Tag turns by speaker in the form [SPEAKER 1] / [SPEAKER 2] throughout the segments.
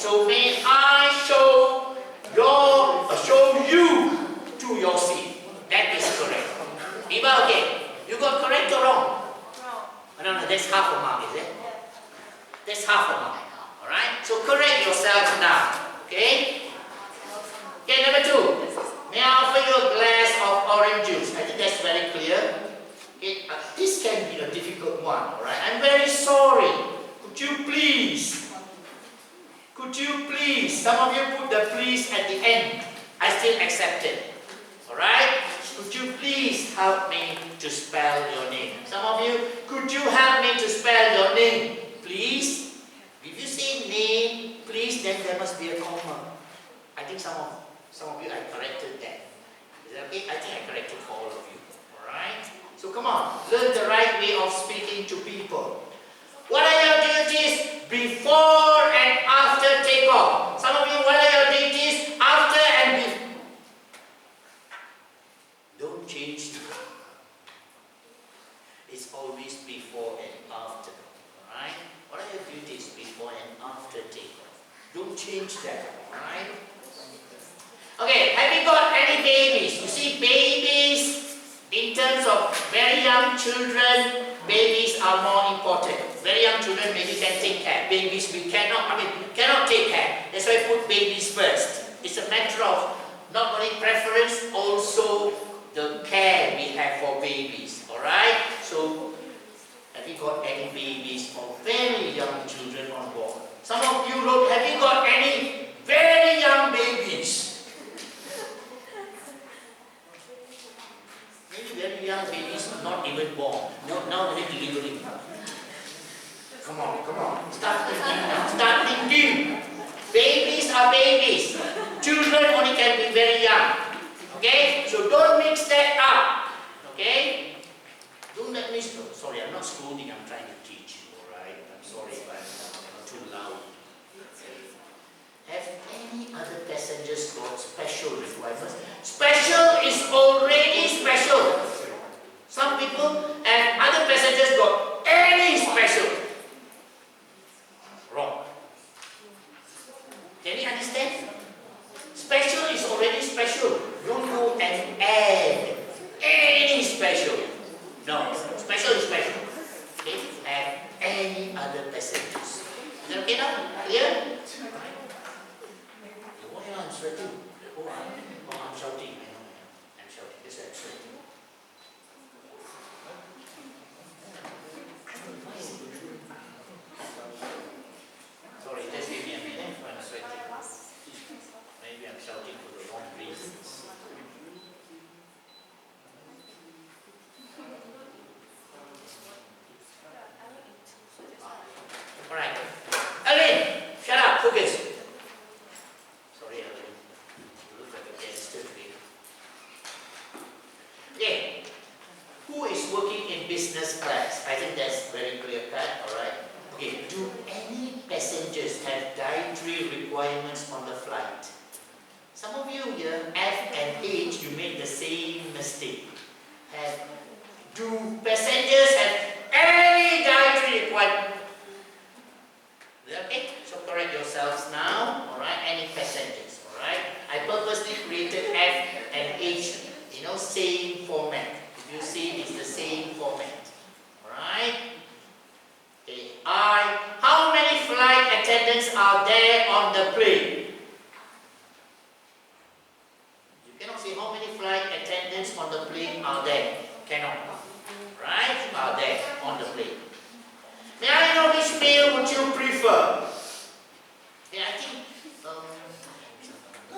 [SPEAKER 1] So may I show you to your seat. That is correct. Eva, okay. You got correct or wrong? Wrong. No, that's half a mark, is it? That's half a mark. Alright? So correct yourself now. Okay? Okay, number 2. May I offer you a glass of orange juice? I think that's very clear. Okay, this can be a difficult one, alright? I'm very sorry. Could you please, some of you put the please at the end. I still accept it. Alright? Could you please help me to spell your name? Some of you, could you help me to spell your name? Please? If you say name, please, then there must be a comma. I think some of you, I corrected that. Is that okay? I think I corrected for all of you. Alright? So come on, learn the right way of speaking to people. What are your duties before and after takeoff? Some of you, what are your duties after and before? Don't change it. It's always before and after. Alright? What are your duties before and after takeoff? Don't change that. Alright? Okay, have you got any babies? You see, babies, in terms of very young children, babies are more important. Very young children maybe can take care. Babies we cannot take care. That's why I put babies first. It's a matter of not only preference, also the care we have for babies. Alright? So, have you got any babies or very young children on board? Some of you wrote, have you got any very young babies? Maybe very young babies are not even born. Now they're delivering. Come on. Start thinking. Babies are babies. Children only can be very young. Okay? So don't mix that up. Okay? Don't let me... Sorry, I'm not scolding. I'm trying to teach you. Alright? I'm sorry if I'm too loud. Have any other passengers got special requirements? Special is already special. Some people and other passengers got any special. Wrong. Can you understand? Special is already special. Don't go and add any special. No, special is special. Okay? Have any other passengers. Is that okay now? Clear? I'm sweating. I'm shouting. I'm shouting. Yes, I'm sweating. Sorry, just give me a minute. I'm sweating. Maybe I'm shouting for the wrong reasons. Alright. Aline, shut up. Focus. Okay, who is working in business class? I think that's very clear cut, alright? Okay, do any passengers have dietary requirements on the flight? Some of you here, F and H, you made the same mistake. Do passengers have any dietary requirement? Okay, so correct yourselves now, alright? Any passengers, alright? I purposely created F and H. Same format. If you see, it's the same format. Alright? Okay. How many flight attendants are there on the plane? You cannot say how many flight attendants on the plane are there. Cannot. Right? Are there on the plane. May I know which meal would you prefer? Yeah, I think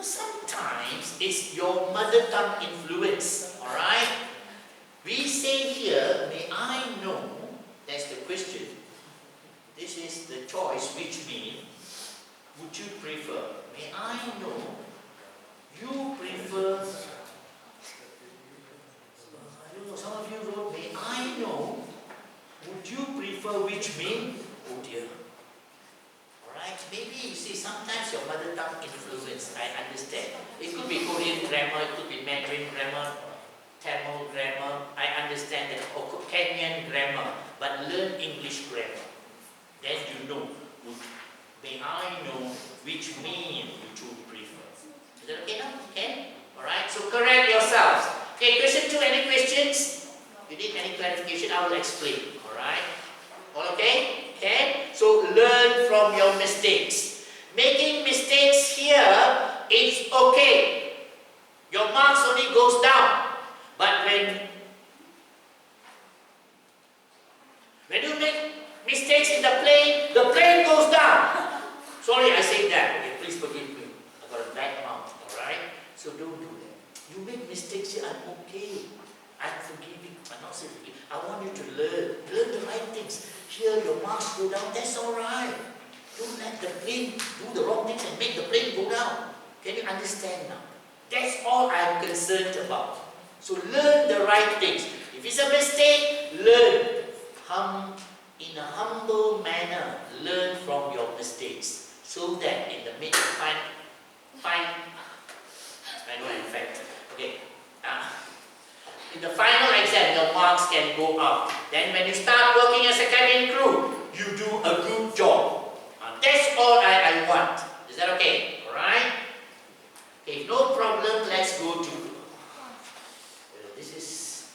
[SPEAKER 1] sometimes it's your mother tongue influence, alright? We say here, may I know, that's the question. This is the choice, which meal would you prefer? May I know, you prefer, I don't know, some of you wrote, may I know, would you prefer which meal? Oh dear. Alright, maybe you see sometimes your mother tongue influence, I understand. It could be Korean grammar, it could be Mandarin grammar, Tamil grammar, I understand that, or Kenyan grammar, but learn English grammar. Then you know, may I know which mean you two prefer. Is that okay now? Okay? Alright, so correct yourselves. Okay, question 2, any questions? If you need any clarification, I will explain. Alright? All okay? Okay? So learn from your mistakes. Making mistakes here, it's okay. Your marks only goes down. But when you make mistakes in the plane goes down. Sorry, I said that. Okay, please forgive me. I got a bad mouth, alright? So don't do that. You make mistakes here, I'm okay. I'm forgiving. I'm not saying forgiving. I want you to learn the right things. Here, your marks go down, that's alright. Don't let the plane do the wrong things and make the plane go down. Can you understand now? That's all I'm concerned about. So learn the right things. If it's a mistake, learn. In a humble manner, learn from your mistakes. So that in the in the final exam, your marks can go up. Then when you start working as a cabin crew, you do a good job. That's all I want. Is that okay? Alright? Okay, no problem, let's go to... this is...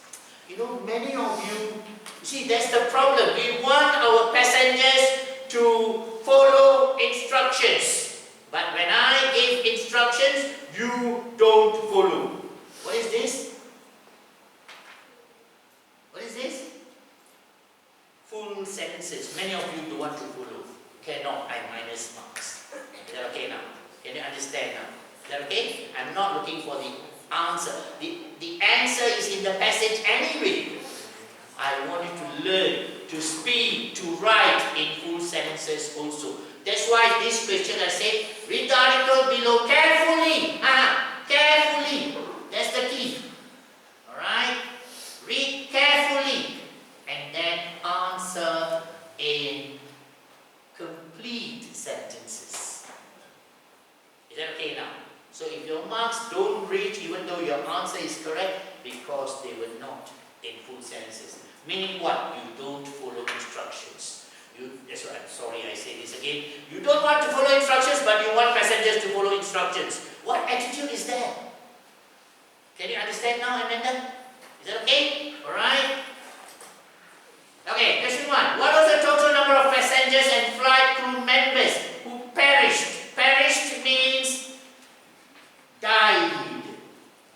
[SPEAKER 1] many of you... See, that's the problem. We want our passengers to follow instructions. But when I give instructions, you don't follow. What is this? What is this? Full sentences. Many of you don't want to follow. Cannot, I minus marks. Is that okay now? Can you understand now? Is that okay? I'm not looking for the answer. The answer is in the passage anyway. I want you to learn, to speak, to write in full sentences also. That's why this question I said, read the article below carefully. Carefully. That's the key. Alright? Read carefully. And then answer in complete sentences. Is that okay now? So if your marks don't reach, even though your answer is correct, because they were not in full sentences. Meaning what? You don't follow instructions. That's why I'm sorry I say this again. You don't want to follow instructions, but you want passengers to follow instructions. What attitude is that? Can you understand now, Amanda? Is that okay? Alright? Okay, question 1. What was the total number of passengers and flight crew members who perished? Perished means died.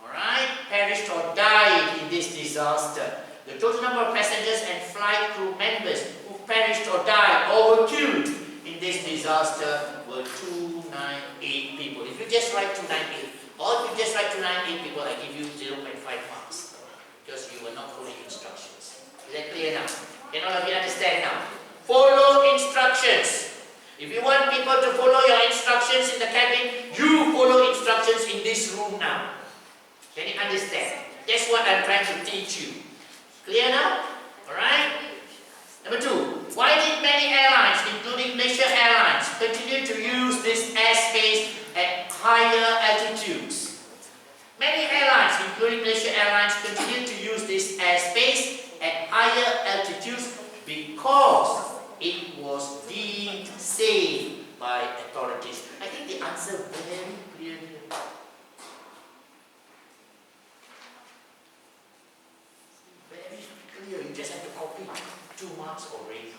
[SPEAKER 1] Alright? Perished or died in this disaster. The total number of passengers and flight crew members who perished or died or were killed in this disaster were 298 people. If you just write 298, or if you just write 298 people, I give you 0.5 marks. Because you were not following instructions. Is that clear now? Can all of you understand now? Follow instructions. If you want people to follow your instructions in the cabin, you follow instructions in this room now. Can you understand? That's what I'm trying to teach you. Clear now? Alright? Number 2. Why did many airlines, including Malaysia Airlines, continue to use this airspace at higher altitudes? Many airlines, including Malaysia Airlines, continue to use this airspace at higher altitudes because it was deemed safe by authorities. I think the answer very clear here. Very clear. You just have to copy 2 marks already.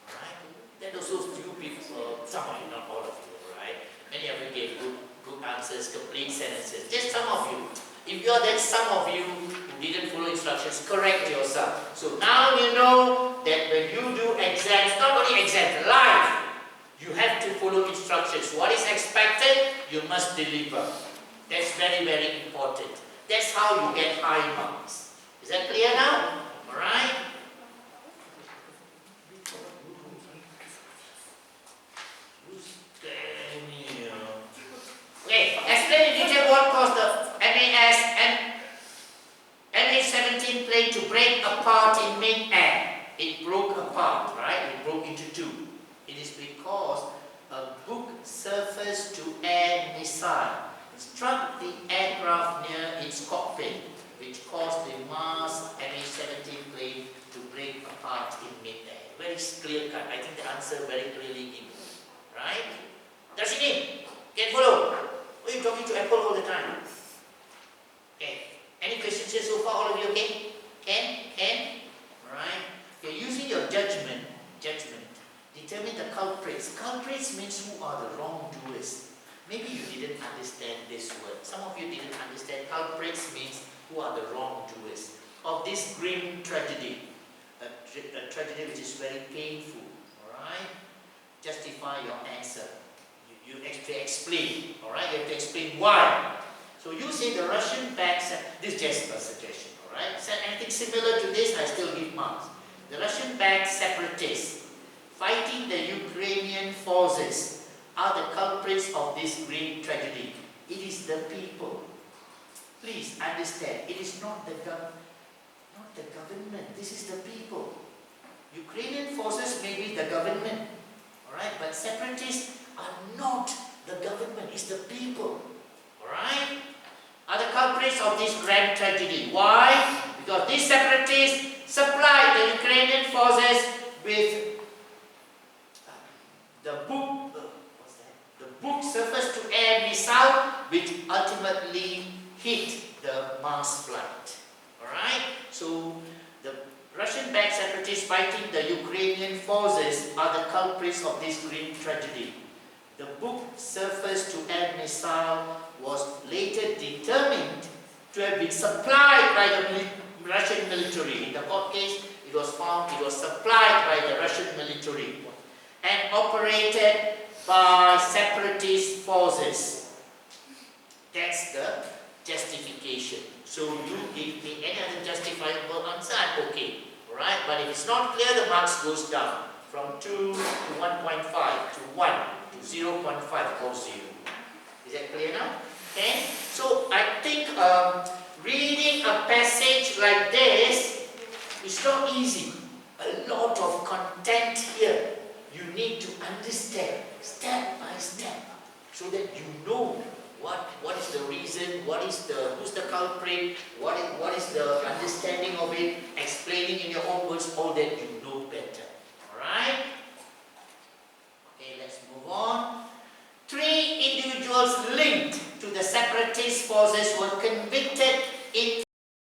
[SPEAKER 1] Alright? Then also few people, some of you, not all of you, alright? Many of you gave good answers, complete sentences. Just some of you. If you are then some of you who didn't follow instructions, correct yourself. So now you know that when you do exams, not only exams, life, you have to follow instructions. What is expected, you must deliver. That's very, very important. That's how you get high marks. Is that clear now? Alright? Okay, explain in detail what caused the MH17 plane to break apart in mid-air. It broke apart, right? It broke into 2. It is because a Buk surface-to-air missile struck the aircraft near its cockpit, which caused the Mars MH17 plane to break apart in mid-air. Very clear cut. I think the answer very clearly given. Right? Darshini? means who are the wrongdoers. Maybe you didn't understand this word. Some of you didn't understand. Culprits means who are the wrongdoers of this grim tragedy. A tragedy which is very painful. Alright? Justify your answer. You have to explain. Alright? You have to explain why. So you say the Russian backs, this is just a suggestion. Alright? So anything similar to this, I still give marks. The Russian backed separatists fighting the Ukrainian forces are the culprits of this great tragedy. It is the people. Please understand, it is not the government. This is the people. Ukrainian forces may be the government, alright, but separatists are not the government, it's the people, alright, are the culprits of this grand tragedy. Why? Because these separatists supplied the Ukrainian forces with the book surface-to-air missile, which ultimately hit the Mars flight. Alright? So, the Russian-backed separatists fighting the Ukrainian forces are the culprits of this great tragedy. The book surface-to-air missile was later determined to have been supplied by the Russian military. In the court case, it was found it was supplied by the Russian military and operated by separatist forces. That's the justification. So you give me any other justifiable answer, I'm okay. Alright, but if it's not clear, the marks goes down from 2 to 1.5 to 1 to 0.5 or 0. Is that clear now? Okay? So I think reading a passage like this is not easy. A lot of content here. You need to understand step by step so that you know what is the reason, who's the culprit, what is the understanding of it, explaining in your own words, all that you know better. Alright? Okay, let's move on. 3 individuals linked to the separatist forces